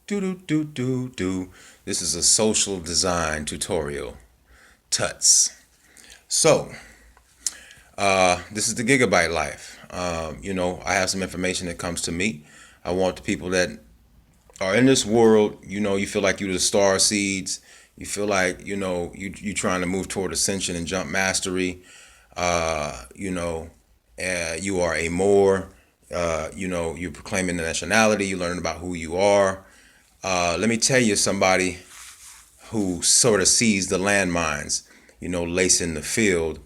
Do do do do do. This is a social design tutorial. Tuts. So, this is the Gigabyte life. I have some information that comes to me. I want the people that are in this world. You feel like you're the star seeds. You feel like you trying to move toward ascension and jump mastery. You are a more. You're proclaiming the nationality. You're learning about who you are. Let me tell you somebody who sort of sees the landmines, lacing the field.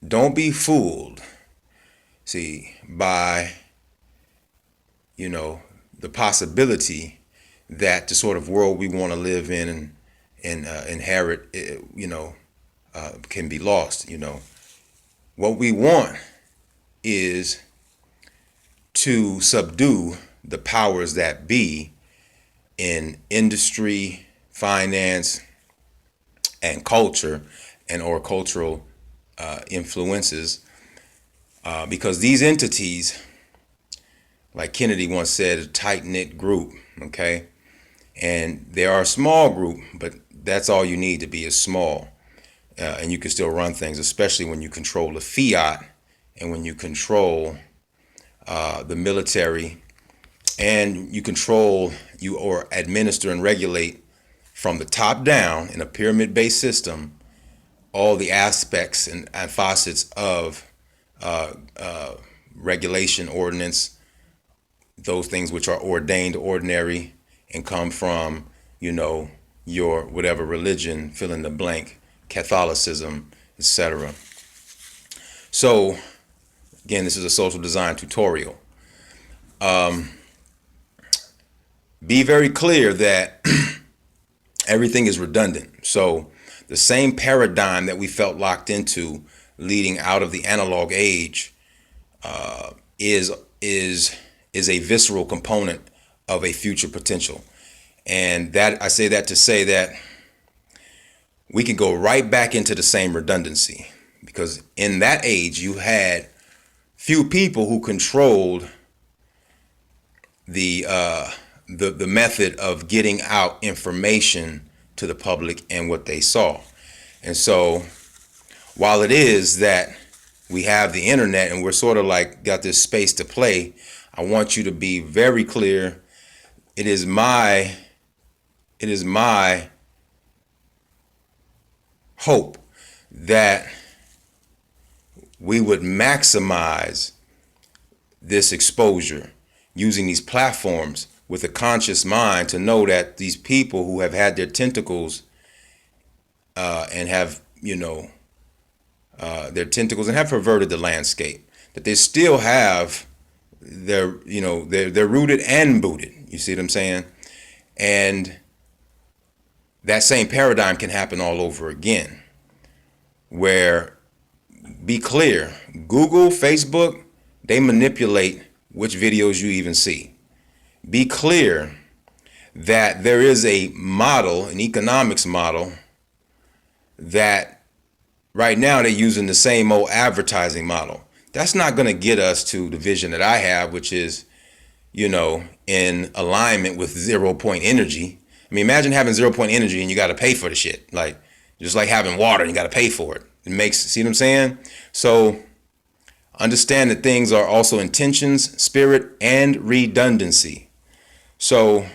Don't be fooled, see, by, the possibility that the sort of world we want to live in and inherit, can be lost. What we want is to subdue the powers that be in industry, finance, and culture, and or cultural influences, because these entities, like Kennedy once said, a tight-knit group, okay? And they are a small group, but that's all you need to be, is small. And you can still run things, especially when you control the fiat and when you control the military, and you or administer and regulate from the top down in a pyramid-based system all the aspects and facets of regulation, ordinance, those things which are ordained, ordinary, and come from, your whatever religion, fill in the blank, Catholicism, etc. So, again, this is a social design tutorial. Be very clear that everything is redundant. So the same paradigm that we felt locked into leading out of the analog age is a visceral component of a future potential. And that I say that to say that we can go right back into the same redundancy, because in that age you had few people who controlled the method of getting out information to the public and what they saw. And so while it is that we have the internet and we're sort of like got this space to play, I want you to be very clear. It is my hope that we would maximize this exposure using these platforms with a conscious mind, to know that these people who have had their tentacles and have, their tentacles and have perverted the landscape, that they still have they're rooted and booted. You see what I'm saying? And that same paradigm can happen all over again, where, be clear, Google, Facebook, they manipulate which videos you even see. Be clear that there is a model, an economics model, that right now they're using the same old advertising model. That's not going to get us to the vision that I have, which is, in alignment with 0 point energy. I mean, imagine having 0 point energy and you got to pay for the shit. Like, just like having water and you got to pay for it. See what I'm saying? So understand that things are also intentions, spirit, and redundancy. So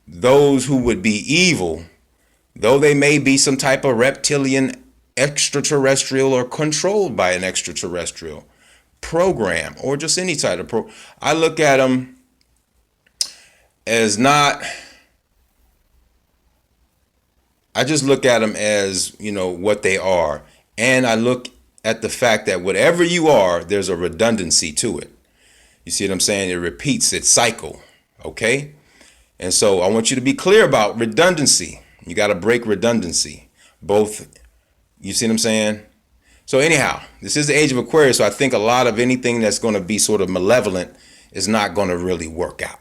those who would be evil, though they may be some type of reptilian, extraterrestrial, or controlled by an extraterrestrial program, or just any type of I look at them as not. I just look at them as, what they are. And I look at the fact that whatever you are, there's a redundancy to it. You see what I'm saying? It repeats its cycle. Okay? And so I want you to be clear about redundancy. You got to break redundancy. Both, you see what I'm saying? So anyhow, this is the age of Aquarius. So I think a lot of anything that's going to be sort of malevolent is not going to really work out,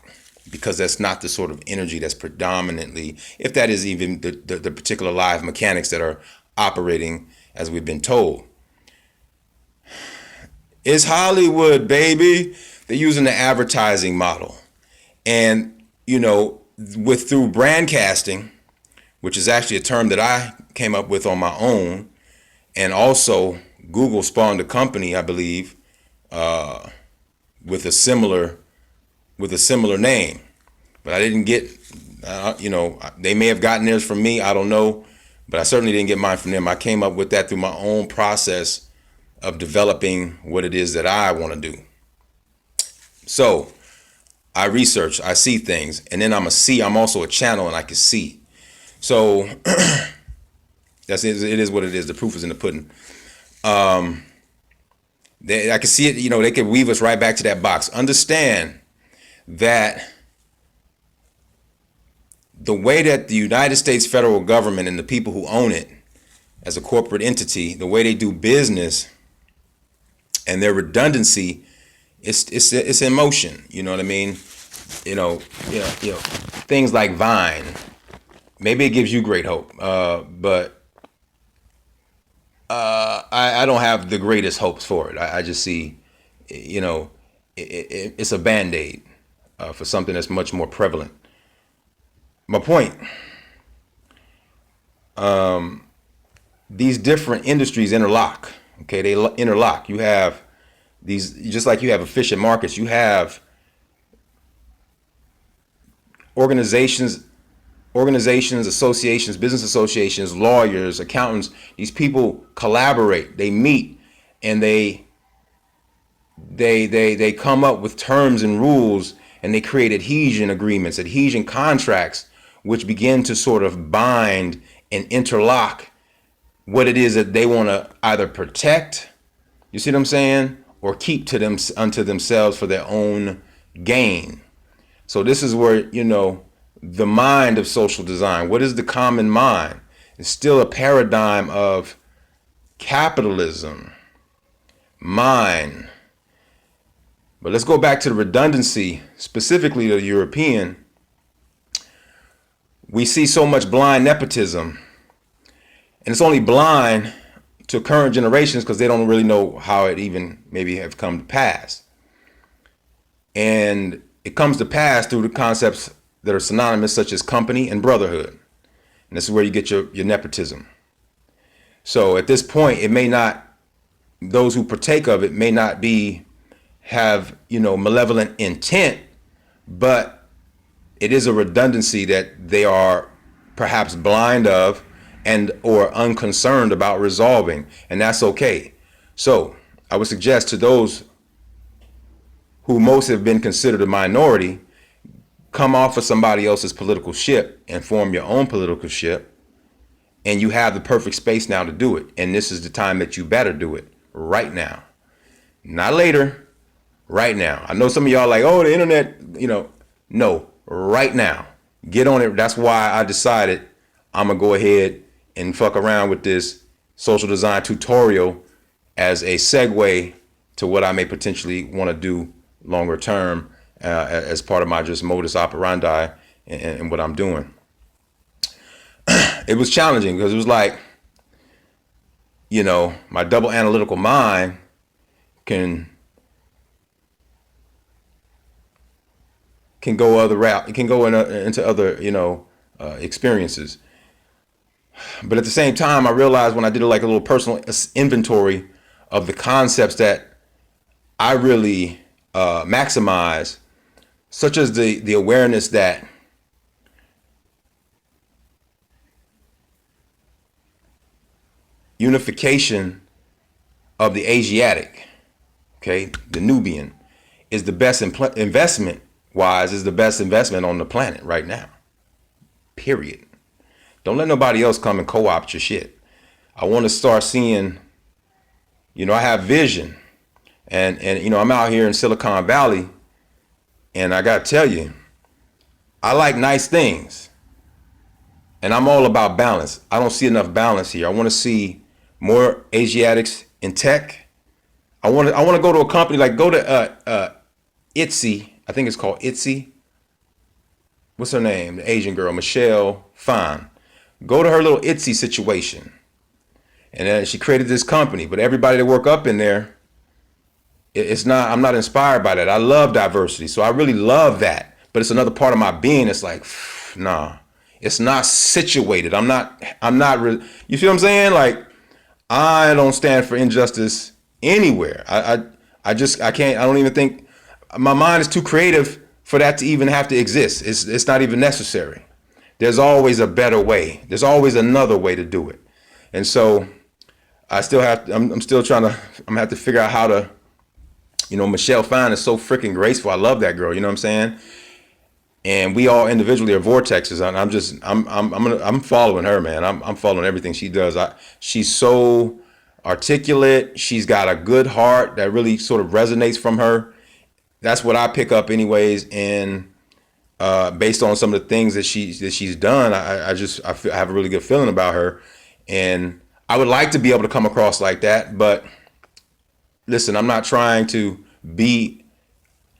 because that's not the sort of energy that's predominantly, if that is even the particular live mechanics that are operating as we've been told. It's Hollywood, baby. they're using the advertising model. And, through brand casting, which is actually a term that I came up with on my own, and also Google spawned a company, I believe, with a similar name, but I didn't get, they may have gotten theirs from me, I don't know, but I certainly didn't get mine from them. I came up with that through my own process of developing what it is that I want to do. So I research, I see things, and then I'm also a channel, and I can see. So it is what it is. The proof is in the pudding. I can see it, they could weave us right back to that box. Understand that the way that the United States federal government and the people who own it as a corporate entity, the way they do business and their redundancy, it's in motion. You know what I mean? Things like Vine. Maybe it gives you great hope, but I don't have the greatest hopes for it. I just see, it's a Band-Aid for something that's much more prevalent. My point, these different industries interlock. Okay, they interlock. You have these, just like you have efficient markets, you have organizations, associations, business associations, lawyers, accountants. These people collaborate, they meet, and they come up with terms and rules, and they create adhesion agreements, adhesion contracts, which begin to sort of bind and interlock what it is that they want to either protect, you see what I'm saying, or keep to them unto themselves for their own gain. So this is where, the mind of social design, what is the common mind? It's still a paradigm of capitalism, mind. But let's go back to the redundancy, specifically the European. We see so much blind nepotism, and it's only blind to current generations because they don't really know how it even maybe have come to pass. And it comes to pass through the concepts that are synonymous, such as company and brotherhood. And this is where you get your nepotism. So at this point, it may not, those who partake of it may not have malevolent intent, but it is a redundancy that they are perhaps blind of and or unconcerned about resolving, and that's okay. So I would suggest to those who most have been considered a minority, come off of somebody else's political ship and form your own political ship, and you have the perfect space now to do it. And this is the time that you better do it right now, not later, right now. I know some of y'all like, oh, the internet, no, right now. Get on it. That's why I decided I'm gonna go ahead and fuck around with this social design tutorial as a segue to what I may potentially want to do longer term as part of my just modus operandi and what I'm doing. It was challenging because it was like, my double analytical mind can go other route. It can go into other, experiences. But at the same time, I realized when I did like a little personal inventory of the concepts that I really maximize, such as the awareness that unification of the Asiatic, okay, the Nubian, is the best investment is the best investment on the planet right now. Period. Don't let nobody else come and co-opt your shit. I want to start seeing, I have vision, and I'm out here in Silicon Valley, and I got to tell you, I like nice things, and I'm all about balance. I don't see enough balance here. I want to see more Asiatics in tech. I want to go to a company, like go to Etsy. I think it's called Etsy. What's her name? The Asian girl, Michelle Phan. Go to her little Etsy situation. And then she created this company, but everybody that work up in there, it's not, I'm not inspired by that. I love diversity. So I really love that. But it's another part of my being. It's like, nah, it's not situated. You feel what I'm saying? Like, I don't stand for injustice anywhere. I can't, I don't even think, my mind is too creative for that to even have to exist. It's not even necessary. There's always a better way. There's always another way to do it. And so I still have, I'm still trying to, I'm gonna have to figure out how to, Michelle Fine is so freaking graceful. I love that girl. You know what I'm saying? And we all individually are vortexes. And I'm following her, man. I'm following everything she does. She's so articulate. She's got a good heart that really sort of resonates from her. That's what I pick up anyways. And based on some of the things that she's done, I have a really good feeling about her. And I would like to be able to come across like that, but listen, I'm not trying to be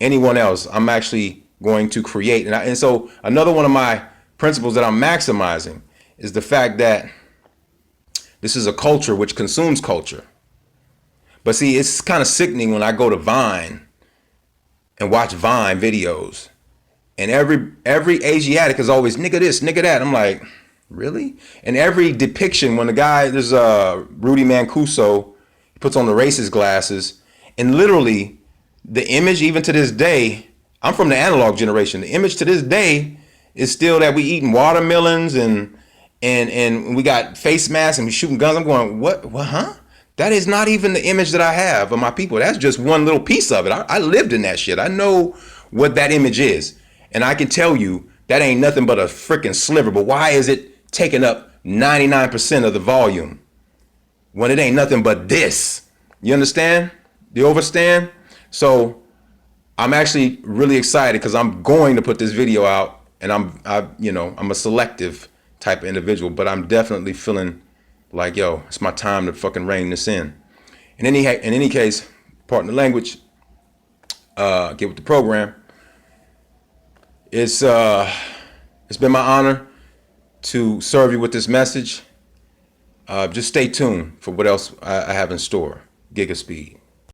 anyone else. I'm actually going to create. And so another one of my principles that I'm maximizing is the fact that this is a culture which consumes culture. But see, it's kind of sickening when I go to Vine and watch Vine videos, and every Asiatic is always nigga this, nigga that. I'm like, really? And every depiction, when the guy, there's Rudy Mancuso, he puts on the racist glasses, and literally the image, even to this day, I'm from the analog generation. The image to this day is still that we eating watermelons and we got face masks and we shooting guns. I'm going, what, huh? That is not even the image that I have of my people. That's just one little piece of it. I lived in that shit. I know what that image is. And I can tell you that ain't nothing but a freaking sliver. But why is it taking up 99% of the volume when it ain't nothing but this? You understand? Do you understand? So I'm actually really excited because I'm going to put this video out, and I'm a selective type of individual, but I'm definitely feeling like, yo, it's my time to fucking rein this in. In any case, pardon the language, get with the program. It's been my honor to serve you with this message. Just stay tuned for what else I have in store. Gigaspeed.